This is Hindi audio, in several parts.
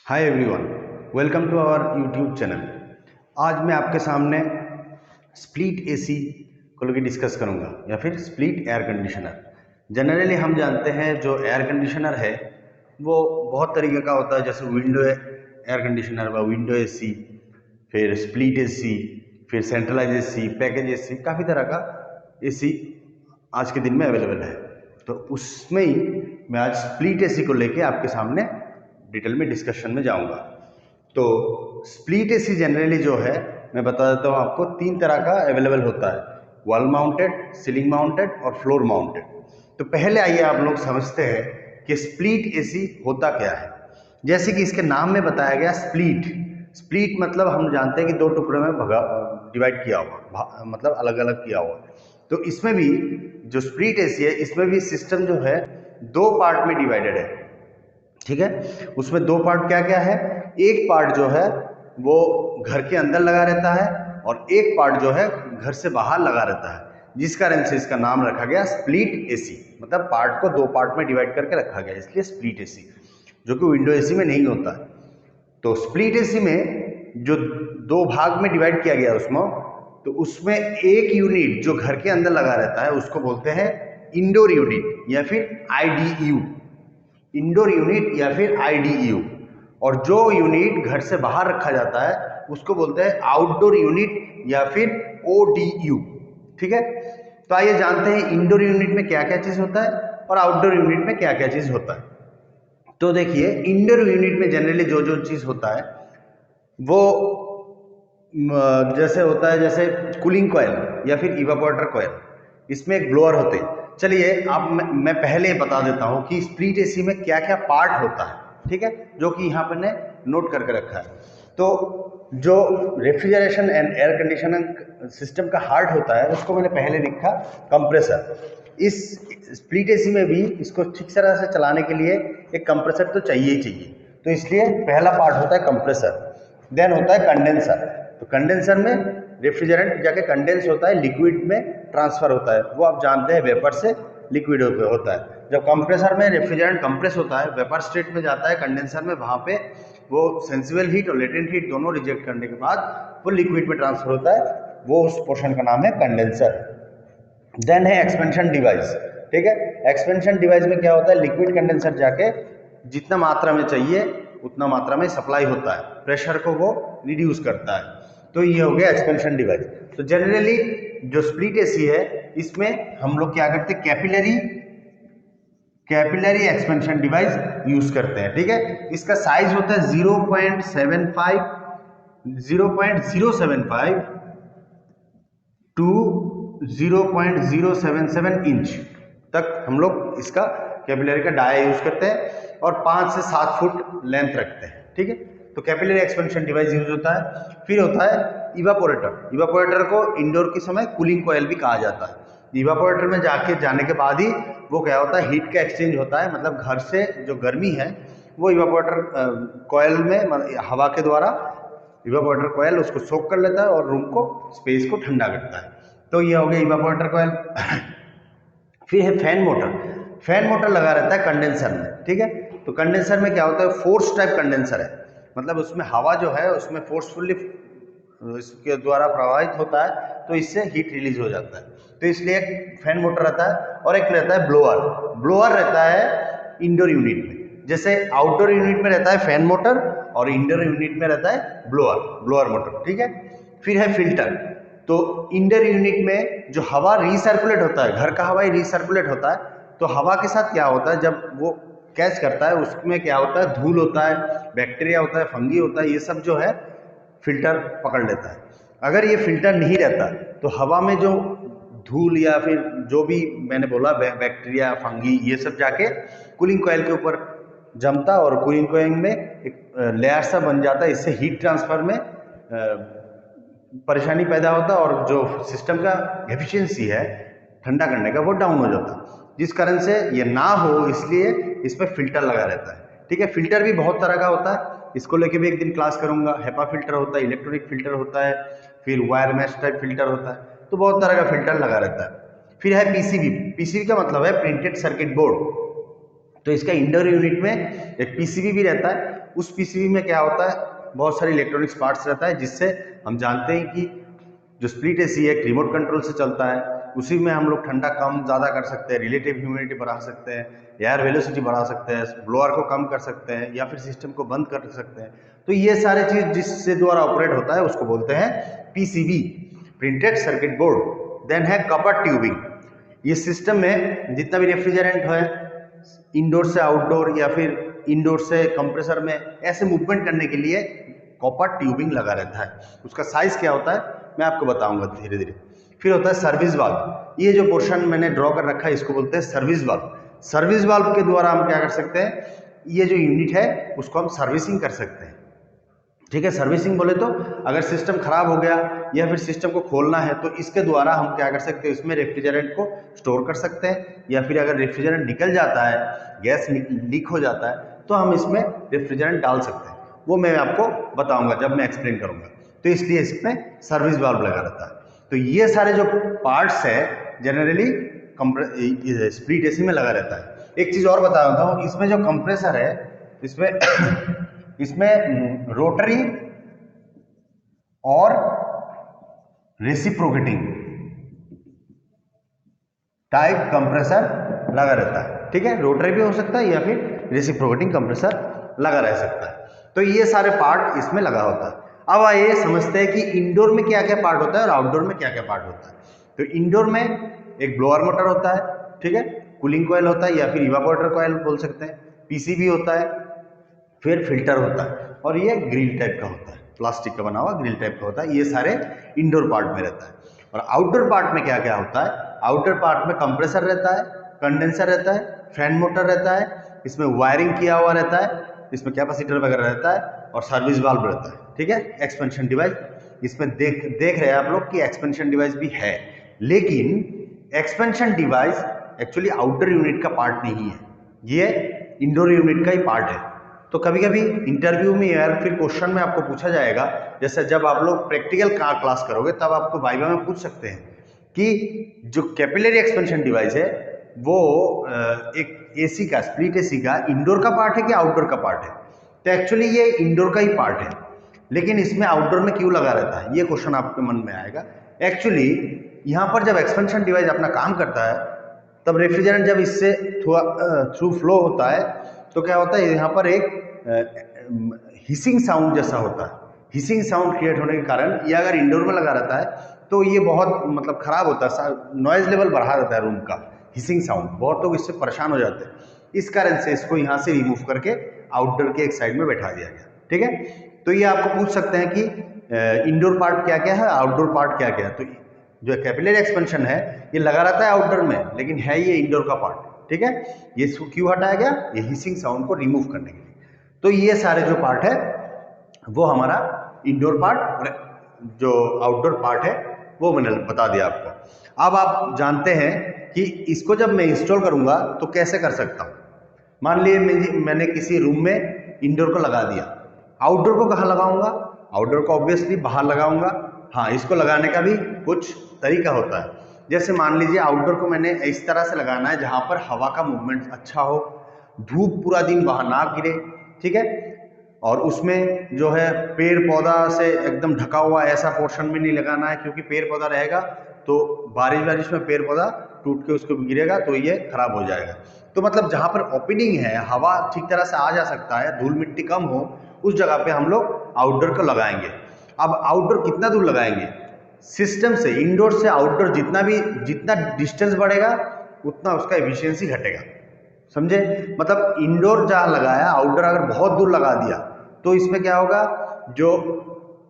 Hi everyone, welcome to our YouTube channel. आज मैं आपके सामने स्प्लिट एसी को लेकर डिस्कस करूंगा या फिर स्प्लिट एयर कंडीशनर। जनरली हम जानते हैं जो एयर कंडीशनर है वो बहुत तरीके का होता है, जैसे विंडो एयर कंडीशनर व विंडो एसी, फिर स्प्लिट एसी, फिर सेंट्रलाइज एसी, पैकेज एसी, काफ़ी तरह का एसी आज के दिन में अवेलेबल है। तो उसमें ही मैं आज स्प्लिट एसी को लेके आपके सामने डिटेल में डिस्कशन में जाऊंगा। तो स्प्लिट एसी जनरली जो है मैं बता देता हूँ आपको, तीन तरह का अवेलेबल होता है, वॉल माउंटेड, सीलिंग माउंटेड और फ्लोर माउंटेड। तो पहले आइए आप लोग समझते हैं कि स्प्लिट एसी होता क्या है। जैसे कि इसके नाम में बताया गया स्प्लिट, स्प्लिट मतलब हम जानते हैं कि दो टुकड़ों में डिवाइड किया हुआ, मतलब अलग अलग किया हुआ। तो इसमें भी जो स्प्लिट एसी है इसमें भी सिस्टम जो है दो पार्ट में डिवाइडेड है। ठीक है, उसमें दो पार्ट क्या क्या है, एक पार्ट जो है वो घर के अंदर लगा रहता है और एक पार्ट जो है घर से बाहर लगा रहता है, जिस कारण से इसका नाम रखा गया स्प्लिट एसी। मतलब पार्ट को दो पार्ट में डिवाइड करके रखा गया, इसलिए स्प्लिट एसी, जो कि विंडो एसी में नहीं होता है। तो स्प्लिट एसी में जो दो भाग में डिवाइड किया गया उसमें, तो उसमें एक यूनिट जो घर के अंदर लगा रहता है उसको बोलते हैं इंडोर यूनिट या फिर आईडीयू, इंडोर यूनिट या फिर आईडीयू। और जो यूनिट घर से बाहर रखा जाता है उसको बोलते हैं आउटडोर यूनिट या फिर ओडीयू। ठीक है, तो आइए जानते हैं इंडोर यूनिट में क्या क्या चीज होता है और आउटडोर यूनिट में क्या क्या चीज होता है। तो देखिए, इंडोर यूनिट में जनरली जो जो चीज होता है वो जैसे होता है, जैसे कूलिंग कॉयल या फिर इवापोरेटर कॉयल, इसमें एक ब्लोअर होते हैं। चलिए आप मैं पहले बता देता हूं कि स्प्लिट एसी में क्या क्या पार्ट होता है, ठीक है, जो कि यहाँ पर ने नोट करके रखा है। तो जो refrigeration and air conditioning system का हार्ट होता है उसको मैंने पहले लिखा कंप्रेसर। इस स्प्लिट एसी में भी इसको ठीक तरह से चलाने के लिए एक कंप्रेसर तो चाहिए ही चाहिए, तो इसलिए पहला पार्ट होता है कंप्रेसर। देन होता है कंडेंसर। तो कंडेंसर में रेफ्रिजरेंट जाके कंडेंस होता है, लिक्विड में ट्रांसफर होता है, वो आप जानते हैं वेपर से लिक्विड होता है। जब कंप्रेसर में रेफ्रिजरेंट कंप्रेस होता है, वेपर स्टेट में जाता है कंडेंसर में, वहाँ पे वो सेंसिबल हीट और लेटेंट हीट दोनों रिजेक्ट करने के बाद वो लिक्विड में ट्रांसफर होता है, वो उस पोर्शन का नाम है कंडेंसर। देन है एक्सपेंशन डिवाइस। ठीक है, एक्सपेंशन डिवाइस में क्या होता है, लिक्विड कंडेंसर जाके जितना मात्रा में चाहिए उतना मात्रा में सप्लाई होता है, प्रेशर को वो रिड्यूस करता है। तो ये हो गया एक्सपेंशन डिवाइस। तो जनरली जो स्प्लिट एसी है इसमें हम लोग क्या करते हैं, कैपिलरी एक्सपेंशन डिवाइस यूज करते हैं। ठीक है, इसका साइज होता है 0.075 टू 0.077 इंच तक हम लोग इसका कैपिलरी का डाया यूज करते हैं और 5 से 7 फुट लेंथ रखते हैं। ठीक है, तो कैपिलरी एक्सपेंशन डिवाइस यूज होता है। फिर होता है इवापोरेटर। इवापोरेटर को इंडोर के समय कूलिंग कॉयल भी कहा जाता है। इवापोरेटर में जाने के बाद ही वो क्या होता है, हीट का एक्सचेंज होता है, मतलब घर से जो गर्मी है वो इवापोरेटर कॉयल में हवा के द्वारा इवापोरेटर कॉयल उसको सोक कर लेता है और रूम को, स्पेस को ठंडा करता है। तो ये हो गया इवापोरेटर कॉयल। फिर है फैन मोटर। फैन मोटर लगा रहता है कंडेंसर में। ठीक है, तो कंडेंसर में क्या होता है, फोर्स टाइप कंडेंसर है, मतलब उसमें हवा जो है उसमें फोर्सफुली इसके द्वारा प्रवाहित होता है, तो इससे हीट रिलीज हो जाता है। तो इसलिए एक फैन मोटर रहता है और एक रहता है ब्लोअर। ब्लोअर रहता है इंडोर यूनिट में, जैसे आउटडोर यूनिट में रहता है फैन मोटर और इंडोर यूनिट में रहता है ब्लोअर मोटर। ठीक है, फिर है फिल्टर। तो इंडोर यूनिट में जो हवा रिसर्कुलेट होता है, घर का हवा ही रिसर्कुलेट होता है, तो हवा के साथ क्या होता है, जब वो कैच करता है उसमें क्या होता है, धूल होता है, बैक्टीरिया होता है, फंगी होता है, ये सब जो है फिल्टर पकड़ लेता है। अगर ये फिल्टर नहीं रहता तो हवा में जो धूल या फिर जो भी मैंने बोला बैक्टीरिया, फंगी, ये सब जाके कूलिंग कॉयल के ऊपर जमता और कूलिंग कॉयल में एक लेयर सा बन जाता है। इससे हीट ट्रांसफर में परेशानी पैदा होता और जो सिस्टम का एफिशिएंसी है ठंडा करने का वो डाउन हो जाता, जिस कारण से ये ना हो इसलिए इस पर फिल्टर लगा रहता है। ठीक है, फिल्टर भी बहुत तरह का होता है, इसको लेके भी एक दिन क्लास करूंगा। हेपा फिल्टर होता है, इलेक्ट्रॉनिक फिल्टर होता है, फिर वायर मैश टाइप फिल्टर होता है, तो बहुत तरह का फिल्टर लगा रहता है। फिर है पीसीबी। पीसीबी का मतलब है प्रिंटेड सर्किट बोर्ड। तो इसका इंडोर यूनिट में एक पीसीबी भी रहता है। उस पीसीबी में क्या होता है, बहुत सारे इलेक्ट्रॉनिक्स पार्ट्स रहता है, जिससे हम जानते हैं कि जो स्प्लिट एसी है रिमोट कंट्रोल से चलता है। उसी में हम लोग ठंडा कम ज़्यादा कर सकते हैं, रिलेटिव ह्यूमिडिटी बढ़ा सकते हैं, एयर वेलोसिटी बढ़ा सकते हैं, ब्लोअर को कम कर सकते हैं, या फिर सिस्टम को बंद कर सकते हैं। तो ये सारे चीज़ जिससे द्वारा ऑपरेट होता है उसको बोलते हैं PCB, printed circuit board. Then है कपर ट्यूबिंग। ये सिस्टम में जितना भी रेफ्रिजरेंट है, इंडोर से आउटडोर या फिर इंडोर से कंप्रेसर में ऐसे मूवमेंट करने के लिए कॉपर ट्यूबिंग लगा रहता है। उसका साइज क्या होता है मैं आपको बताऊंगा धीरे धीरे। फिर होता है सर्विस वाल्व। ये जो पोर्शन मैंने ड्रॉ कर रखा है इसको बोलते हैं सर्विस वाल्व। सर्विस वाल्व के द्वारा हम क्या कर सकते हैं, ये जो यूनिट है उसको हम सर्विसिंग कर सकते हैं। ठीक है, सर्विसिंग बोले तो अगर सिस्टम खराब हो गया या फिर सिस्टम को खोलना है तो इसके द्वारा हम क्या कर सकते हैं, इसमें रेफ्रिजरेंट को स्टोर कर सकते हैं, या फिर अगर रेफ्रिजरेंट निकल जाता है, गैस लीक हो जाता है, तो हम इसमें रेफ्रिजरेंट डाल सकते हैं। वो मैं आपको बताऊंगा जब मैं एक्सप्लेन करूंगा। तो इसलिए इसमें सर्विस वाल्व लगा रहता है। तो ये सारे जो पार्ट्स है जनरली स्प्लिट एसी में लगा रहता है। एक चीज और बता देता हूँ, इसमें जो कंप्रेसर है इसमें इसमें रोटरी और रेसिप्रोकेटिंग टाइप कंप्रेसर लगा रहता है। ठीक है, रोटरी भी हो सकता है या फिर रेसिप्रोकेटिंग कंप्रेसर लगा रह सकता है। तो ये सारे पार्ट इसमें लगा होता है। अब आइए समझते हैं कि इंडोर में क्या क्या पार्ट होता है और आउटडोर में क्या क्या पार्ट होता है। तो इंडोर में एक ब्लोअर मोटर होता है, ठीक है, कूलिंग कॉइल होता है या फिर इवापोरेटर कॉइल बोल सकते हैं, पीसीबी होता है, फिर फिल्टर होता है, और ये ग्रिल टाइप का होता है, प्लास्टिक का बना हुआ ग्रिल टाइप का होता है। ये सारे इंडोर पार्ट में रहता है। और आउटडोर पार्ट में क्या क्या होता है, आउटडोर पार्ट में कंप्रेसर रहता है, कंडेंसर रहता है, फैन मोटर रहता है, इसमें वायरिंग किया हुआ रहता है, इसमें कैपेसिटर वगैरह रहता है, और सर्विस वाल्व रहता है। ठीक है, एक्सपेंशन डिवाइस इसमें देख रहे हैं आप लोग कि एक्सपेंशन डिवाइस भी है, लेकिन expansion device actually outdoor unit का पार्ट नहीं है, ये इंडोर यूनिट का ही पार्ट है। तो कभी कभी इंटरव्यू में या फिर क्वेश्चन में आपको पूछा जाएगा, जैसे जब आप लोग प्रैक्टिकल क्लास करोगे तब आपको वाइवा में पूछ सकते हैं कि जो कैपिलरी एक्सपेंशन डिवाइस है वो एक एसी का, स्प्लिट एसी का इंडोर का पार्ट है कि आउटडोर का पार्ट है। तो एक्चुअली ये इंडोर का ही पार्ट है, लेकिन इसमें आउटडोर में क्यों लगा रहता है, ये क्वेश्चन आपके मन में आएगा। एक्चुअली यहाँ पर जब एक्सपेंशन डिवाइस अपना काम करता है तब रेफ्रिजरेंट जब इससे थ्रू फ्लो होता है तो क्या होता है, यहाँ पर एक हिसिंग साउंड जैसा होता है। हिसिंग साउंड क्रिएट होने के कारण ये अगर इंडोर में लगा रहता है तो ये बहुत मतलब खराब होता है, नॉइज लेवल बढ़ा देता है रूम का, हिसिंग साउंड। बहुत लोग इससे परेशान हो जाते हैं, इस कारण से इसको यहाँ से रिमूव करके आउटडोर के एक साइड में बैठा दिया गया। ठीक है, तो ये आपको पूछ सकते हैं कि इंडोर पार्ट क्या क्या है, आउटडोर पार्ट क्या क्या है। तो जो कैपिलरी एक्सपेंशन है ये लगा रहता है आउटडोर में, लेकिन है ये इंडोर का पार्ट। ठीक है, ये क्यों हटाया गया, ये हिसिंग साउंड को रिमूव करने के लिए। तो ये सारे जो पार्ट है वो हमारा इंडोर पार्ट, और जो आउटडोर पार्ट है वो मैंने बता दिया आपको। अब आप जानते हैं कि इसको जब मैं इंस्टॉल करूंगा तो कैसे कर सकता हूं। मान लीजिए मैंने किसी रूम में इंडोर को लगा दिया, आउटडोर को कहाँ लगाऊंगा, आउटडोर को ऑब्वियसली बाहर लगाऊंगा। हाँ, इसको लगाने का भी कुछ तरीका होता है। जैसे मान लीजिए आउटडोर को मैंने इस तरह से लगाना है जहां पर हवा का मूवमेंट अच्छा हो, धूप पूरा दिन वहां ना गिरे। ठीक है, और उसमें जो है पेड़ पौधा से एकदम ढका हुआ ऐसा पोर्शन में नहीं लगाना है, क्योंकि पेड़ पौधा रहेगा तो बारिश में पेड़ पौधा टूट के उसको गिरेगा तो ये खराब हो जाएगा। तो मतलब जहां पर ओपनिंग है, हवा ठीक तरह से आ जा सकता है, धूल मिट्टी कम हो, उस जगह पे हम लोग आउटडोर को लगाएंगे। अब आउटडोर कितना दूर लगाएंगे, सिस्टम से इंडोर से आउटडोर जितना डिस्टेंस बढ़ेगा उतना उसका एफिशिएंसी घटेगा। समझे, मतलब इंडोर जहां लगाया, आउटडोर अगर बहुत दूर लगा दिया तो इसमें क्या होगा, जो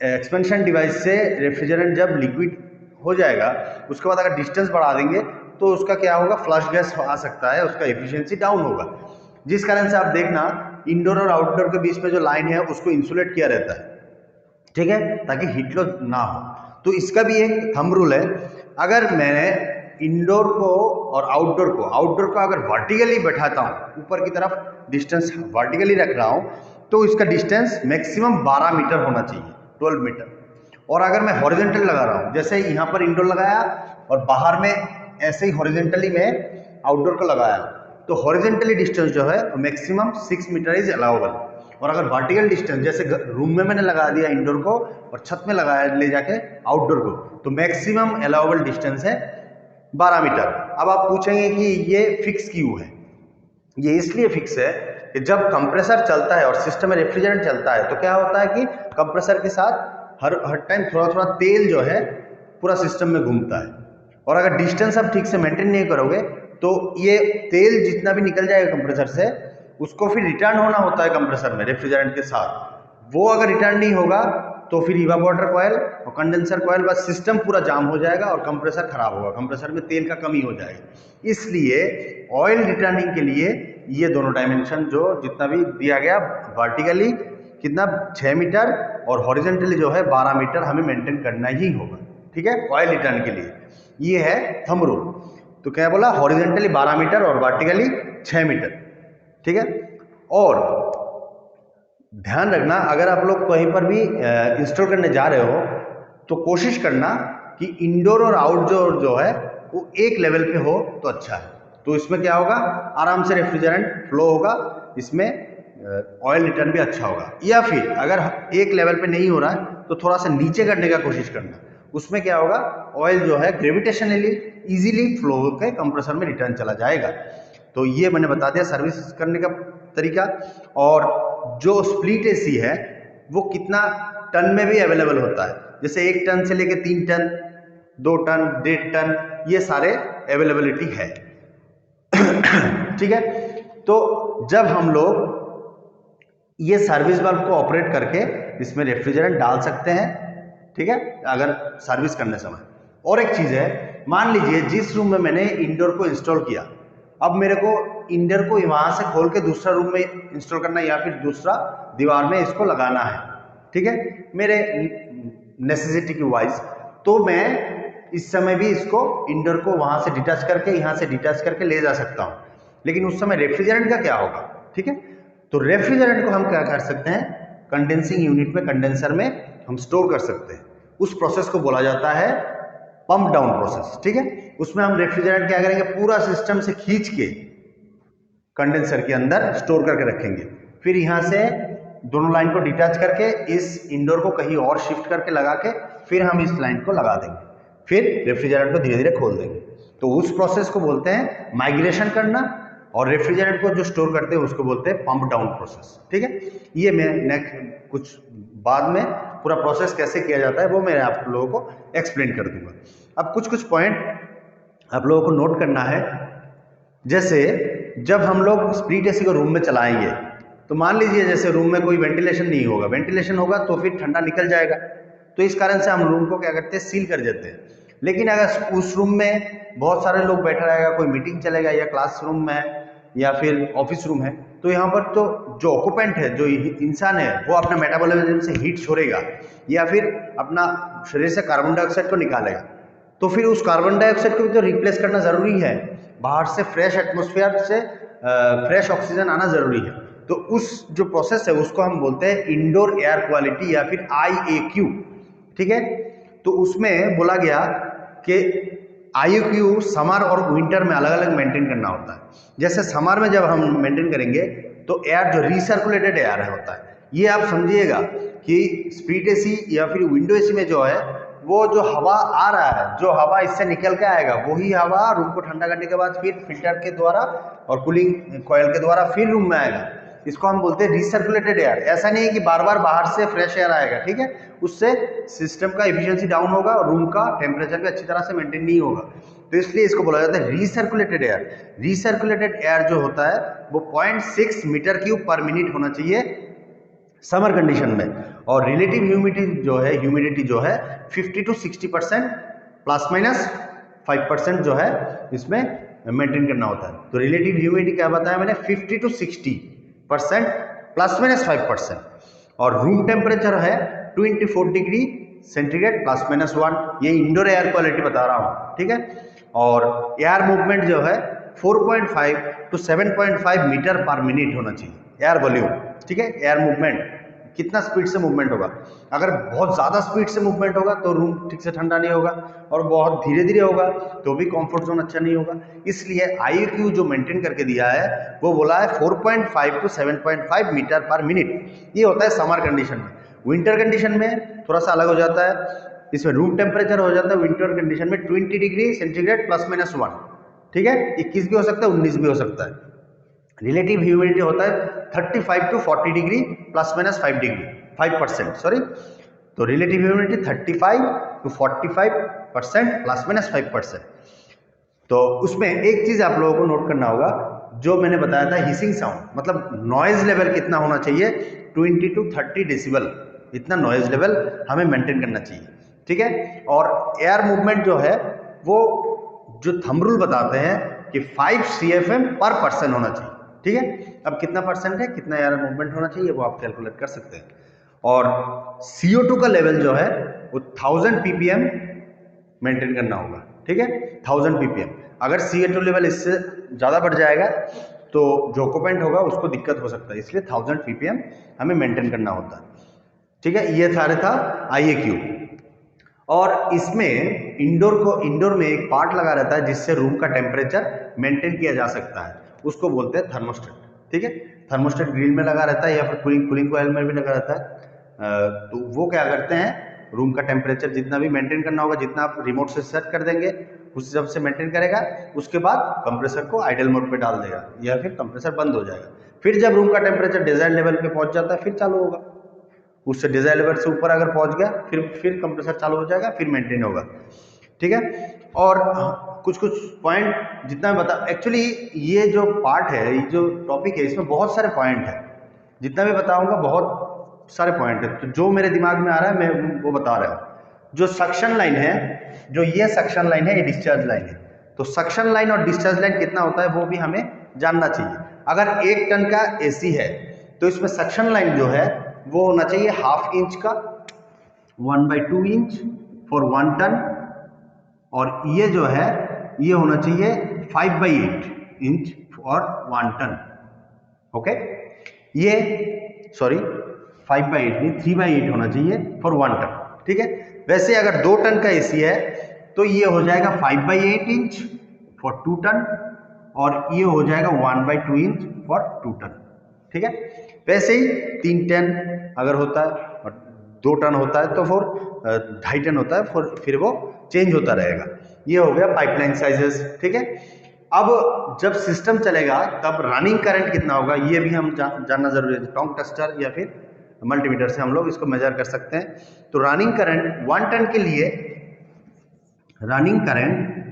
एक्सपेंशन डिवाइस से रेफ्रिजरेंट जब लिक्विड हो जाएगा उसके बाद अगर डिस्टेंस बढ़ा देंगे तो उसका क्या होगा, फ्लश गैस आ सकता है, उसका एफिशिएंसी डाउन होगा। जिस कारण से आप देखना इंडोर और आउटडोर के बीच में जो लाइन है उसको इंसुलेट किया रहता है। ठीक है, ताकि हीट लॉस ना हो। तो इसका भी एक थंब रूल है, अगर मैंने इंडोर को और आउटडोर को अगर वर्टिकली बैठाता हूँ, ऊपर की तरफ डिस्टेंस वर्टिकली रख रहा हूँ, तो इसका डिस्टेंस मैक्सिमम 12 मीटर होना चाहिए, 12 मीटर। और अगर मैं हॉरिजॉन्टल लगा रहा हूँ, जैसे यहाँ पर इंडोर लगाया और बाहर में ऐसे ही हॉरिजॉन्टली में आउटडोर को लगाया, तो हॉरिजेंटली डिस्टेंस जो है मैक्सिमम 6 मीटर इज अलाउबल। और अगर वर्टिकल डिस्टेंस जैसे रूम में मैंने लगा दिया इंडोर को और छत में लगाया ले जाके आउटडोर को, तो मैक्सिमम अलाउबल डिस्टेंस है 12 मीटर। अब आप पूछेंगे कि ये फिक्स क्यों है? ये इसलिए फिक्स है कि जब कंप्रेसर चलता है और सिस्टम में रेफ्रिजरेंट चलता है तो क्या होता है कि कंप्रेसर के साथ हर टाइम थोड़ा थोड़ा तेल जो है पूरा सिस्टम में घूमता है, और अगर डिस्टेंस आप ठीक से मेंटेन नहीं करोगे तो ये तेल जितना भी निकल जाएगा कंप्रेसर से उसको फिर रिटर्न होना होता है कंप्रेसर में रेफ्रिजरेंट के साथ। वो अगर रिटर्न नहीं होगा तो फिर इवापोरेटर कॉइल और कंडेंसर कॉइल बस सिस्टम पूरा जाम हो जाएगा और कंप्रेसर खराब होगा, कंप्रेसर में तेल का कमी हो जाएगा। इसलिए ऑयल रिटर्निंग के लिए ये दोनों डायमेंशन जो जितना भी दिया गया वर्टिकली कितना 6 मीटर और हॉरिजेंटली जो है 12 मीटर हमें मेंटेन करना ही होगा, ठीक है, ऑयल रिटर्न के लिए। ये है थंब रूल। तो क्या बोला, हॉरिजेंटली 12 मीटर और वर्टिकली 6 मीटर, ठीक है। और ध्यान रखना अगर आप लोग कहीं पर भी इंस्टॉल करने जा रहे हो तो कोशिश करना कि इंडोर और आउटडोर जो है वो एक लेवल पे हो तो अच्छा है। तो इसमें क्या होगा, आराम से रेफ्रिजरेंट फ्लो होगा, इसमें ऑयल रिटर्न भी अच्छा होगा। या फिर अगर एक लेवल पे नहीं हो रहा है तो थोड़ा सा नीचे करने का कोशिश करना, उसमें क्या होगा, ऑयल जो है ग्रेविटेशनली इजीली फ्लो होकर कंप्रेसर में रिटर्न चला जाएगा। तो ये मैंने बता दिया सर्विस करने का तरीका। और जो स्प्लिट एसी है वो कितना टन में भी अवेलेबल होता है, जैसे 1 टन से लेके 3 टन 2 टन 1.5 टन ये सारे अवेलेबिलिटी है ठीक है। तो जब हम लोग ये सर्विस वाल्व को ऑपरेट करके इसमें रेफ्रिजरेंट डाल सकते हैं, ठीक है, अगर सर्विस करने समय। और एक चीज है, मान लीजिए जिस रूम में मैंने इंडोर को इंस्टॉल किया, अब मेरे को इंडोर को वहां से खोल के दूसरा रूम में इंस्टॉल करना है या फिर दूसरा दीवार में इसको लगाना है, ठीक है, मेरे नेसेसिटी की वाइज। तो मैं इस समय भी इसको इंडोर को वहां से डिटैच करके यहाँ से डिटैच करके ले जा सकता हूँ, लेकिन उस समय रेफ्रिजरेंट का क्या होगा, ठीक है। तो रेफ्रिजरेंट को हम क्या कर सकते हैं, कंडेंसिंग यूनिट में कंडेंसर में हम स्टोर कर सकते हैं। उस प्रोसेस को बोला जाता है पंप डाउन प्रोसेस, ठीक है। उसमें हम रेफ्रिजरेंट क्या करेंगे, पूरा सिस्टम से खींच के कंडेंसर के अंदर स्टोर करके रखेंगे, फिर यहाँ से दोनों लाइन को डिटैच करके इस इंडोर को कहीं और शिफ्ट करके लगा के फिर हम इस लाइन को लगा देंगे, फिर रेफ्रिजरेंट को धीरे धीरे खोल देंगे। तो उस प्रोसेस को बोलते हैं माइग्रेशन करना, और रेफ्रिजरेंट को जो स्टोर करते हैं उसको बोलते हैं पंप डाउन प्रोसेस, ठीक है। ये मैं नेक्स्ट कुछ बाद में पूरा प्रोसेस कैसे किया जाता है वो मैं आप लोगों को एक्सप्लेन कर दूंगा। अब कुछ पॉइंट आप लोगों को नोट करना है। जैसे जब हम लोग स्प्लिट एसी को रूम में चलाएंगे तो मान लीजिए जैसे रूम में कोई वेंटिलेशन नहीं होगा, वेंटिलेशन होगा तो फिर ठंडा निकल जाएगा, तो इस कारण से हम रूम को क्या करते हैं, सील कर देते हैं। लेकिन अगर उस रूम में बहुत सारे लोग बैठा रहेगा, कोई मीटिंग चलेगा या क्लासरूम में है या फिर ऑफिस रूम है, तो यहाँ पर तो जो ऑक्यूपेंट है, जो इंसान है, वो अपना मेटाबॉलिज्म से हीट छोड़ेगा या फिर अपना शरीर से कार्बन डाइऑक्साइड को निकालेगा। तो फिर उस कार्बन डाइऑक्साइड को भी तो रिप्लेस करना जरूरी है, बाहर से फ्रेश एटमॉस्फेयर से फ्रेश ऑक्सीजन आना जरूरी है। तो उस जो प्रोसेस है उसको हम बोलते हैं इंडोर एयर क्वालिटी या फिर IAQ, ठीक है। तो उसमें बोला गया कि IAQ समर और विंटर में अलग अलग मेंटेन करना होता है। जैसे समर में जब हम मेंटेन करेंगे तो एयर जो रिसर्कुलेटेड एयर होता है, ये आप समझिएगा कि स्प्लिट एसी या फिर विंडो एसी में जो है वो जो हवा आ रहा है, जो हवा इससे निकल के आएगा वही हवा रूम को ठंडा करने के बाद फिर फिल्टर के द्वारा और कूलिंग कॉइल के द्वारा फिर रूम में आएगा। इसको हम बोलते हैं रिसर्कुलेटेड एयर। ऐसा नहीं है कि बार बार बाहर से फ्रेश एयर आएगा, ठीक है, उससे सिस्टम का एफिशिएंसी डाउन होगा और रूम का टेम्परेचर भी अच्छी तरह से मेंटेन नहीं होगा। तो इसलिए इसको बोला जाता है रिसर्कुलेटेड एयर। रिसर्कुलेटेड एयर जो होता है वो 0.6 मीटर क्यूब पर मिनट होना चाहिए समर कंडीशन में, और रिलेटिव ह्यूमिडिटी जो है 50 to 60% प्लस माइनस 5% जो है इसमें मेंटेन करना होता है। तो रिलेटिव ह्यूमिडिटी क्या बताया मैंने, 50 to 60% प्लस माइनस 5%, और रूम टेम्परेचर है 24 डिग्री सेंटीग्रेड प्लस माइनस 1। ये इंडोर एयर क्वालिटी बता रहा हूँ, ठीक है। और एयर मूवमेंट जो है 4.5 to 7.5 मीटर पर मिनट होना चाहिए एयर वॉल्यूम, ठीक है, एयर मूवमेंट कितना स्पीड से मूवमेंट होगा। अगर बहुत ज़्यादा स्पीड से मूवमेंट होगा तो रूम ठीक से ठंडा नहीं होगा, और बहुत धीरे धीरे होगा तो भी कंफर्ट जोन अच्छा नहीं होगा। इसलिए IAQ जो मेंटेन करके दिया है वो बोला है 4.5 to 7.5 मीटर पर मिनट। ये होता है समर कंडीशन में। विंटर कंडीशन में थोड़ा सा अलग हो जाता है, इसमें रूम टेम्परेचर हो जाता है विंटर कंडीशन में 20 डिग्री सेंटीग्रेड +-1, ठीक है, 21 भी हो सकता है 19 भी हो सकता है। रिलेटिव ह्यूमिडिटी होता है 35 to 40 डिग्री +-5 डिग्री 5%, सॉरी। तो रिलेटिव ह्यूमिडिटी 35 to 45% +-5%। तो उसमें एक चीज आप लोगों को नोट करना होगा, जो मैंने बताया था हिसिंग साउंड, मतलब नॉइज लेवल कितना होना चाहिए, 20 to 30 डेसिबल, इतना नॉइज लेवल हमें मेंटेन करना चाहिए, ठीक है। और एयर मूवमेंट जो है वो जो थंब रूल बताते हैं कि 5 CFM पर पर्सन होना चाहिए, ठीक है। अब कितना परसेंट है, कितना एयर मूवमेंट होना चाहिए वो आप कैलकुलेट कर सकते हैं। और CO2 का लेवल जो है वो 1000 ppm मेंटेन करना होगा, ठीक है, 1000 ppm। अगर CO2 लेवल इससे ज़्यादा बढ़ जाएगा तो जो ऑक्यूपेंट होगा उसको दिक्कत हो सकता है, इसलिए 1000 ppm हमें मेंटेन करना होता है, ठीक है। ये सारे था IAQ। और इसमें इंडोर में एक पार्ट लगा रहता है जिससे रूम का टेम्परेचर मेंटेन किया जा सकता है, उसको बोलते हैं थर्मोस्टेट, ठीक है। थर्मोस्टेट ग्रिल में लगा रहता है या फिर कूलिंग कॉइल में भी लगा रहता है। तो वो क्या करते हैं, रूम का टेम्परेचर जितना भी मेंटेन करना होगा, जितना आप रिमोट से सेट कर देंगे उस हिसाब से मेंटेन करेगा। उसके बाद कंप्रेसर को आइडल मोड पे डाल देगा या फिर कंप्रेसर बंद हो जाएगा। फिर जब रूम का टेम्परेचर डिजायर्ड लेवल पे पहुंच जाता है फिर चालू होगा। उससे डिजायर लेवल से ऊपर अगर पहुंच गया फिर कंप्रेसर चालू हो जाएगा, फिर मेंटेन होगा, ठीक है। और कुछ पॉइंट जितना मैं बता, एक्चुअली ये जो पार्ट है, ये जो टॉपिक है, इसमें बहुत सारे पॉइंट है, जितना मैं बताऊंगा बहुत सारे पॉइंट है। तो जो मेरे दिमाग में आ रहा है मैं वो बता रहा हूँ। जो सक्शन लाइन है, जो ये सक्शन लाइन है, ये डिस्चार्ज लाइन है। तो सक्शन लाइन और डिस्चार्ज लाइन कितना होता है वो भी हमें जानना चाहिए। अगर 1 टन का AC है तो इसमें सक्शन लाइन जो है वो होना चाहिए 1/2 इंच का, 1/2 इंच फॉर 1 टन। और ये जो है ये होना चाहिए 5/8 इंच फॉर 1 टन, ओके। ये सॉरी 5/8 नहीं, 3/8 होना चाहिए फॉर 1 टन, ठीक है। वैसे अगर 2 टन का AC है तो ये हो जाएगा 5/8 इंच फॉर 2 टन, और ये हो जाएगा 1/2 इंच फॉर 2 टन, ठीक है। वैसे ही 3 टन अगर होता है और 2 टन होता है तो फिर 2.5 टन होता है, फिर वो चेंज होता रहेगा। ये हो गया पाइपलाइन साइजेस, ठीक है। अब जब सिस्टम चलेगा तब रनिंग करंट कितना होगा ये भी हम जानना जरूरी है। टोंग टेस्टर या फिर मल्टीमीटर से हम लोग इसको मेजर कर सकते हैं। तो रनिंग करंट 1 टन के लिए रनिंग करंट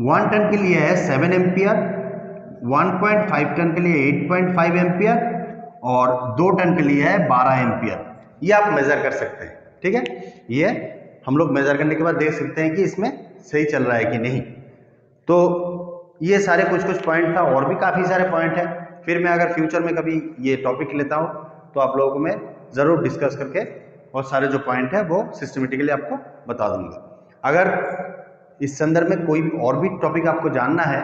1 टन के लिए है 7 एम्पियर, 1.5 टन के लिए 8.5 एम्पियर, और 2 टन के लिए है 12 एम्पियर। ये आप मेजर कर सकते हैं, ठीक है। ये हम लोग मेजर करने के बाद देख सकते हैं कि इसमें सही चल रहा है कि नहीं। तो ये सारे कुछ पॉइंट था, और भी काफ़ी सारे पॉइंट हैं। फिर मैं अगर फ्यूचर में कभी ये टॉपिक लेता हूँ तो आप लोगों को मैं ज़रूर डिस्कस करके और सारे जो पॉइंट है वो सिस्टमेटिकली आपको बता दूंगा। अगर इस संदर्भ में कोई और भी टॉपिक आपको जानना है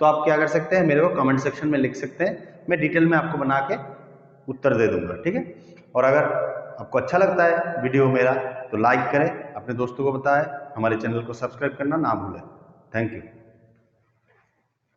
तो आप क्या कर सकते हैं, मेरे को कमेंट सेक्शन में लिख सकते हैं, मैं डिटेल में आपको बना के उत्तर दे दूंगा, ठीक है। और अगर आपको अच्छा लगता है वीडियो मेरा तो लाइक करें, अपने दोस्तों को बताएं, हमारे चैनल को सब्सक्राइब करना ना भूलें। Thank you.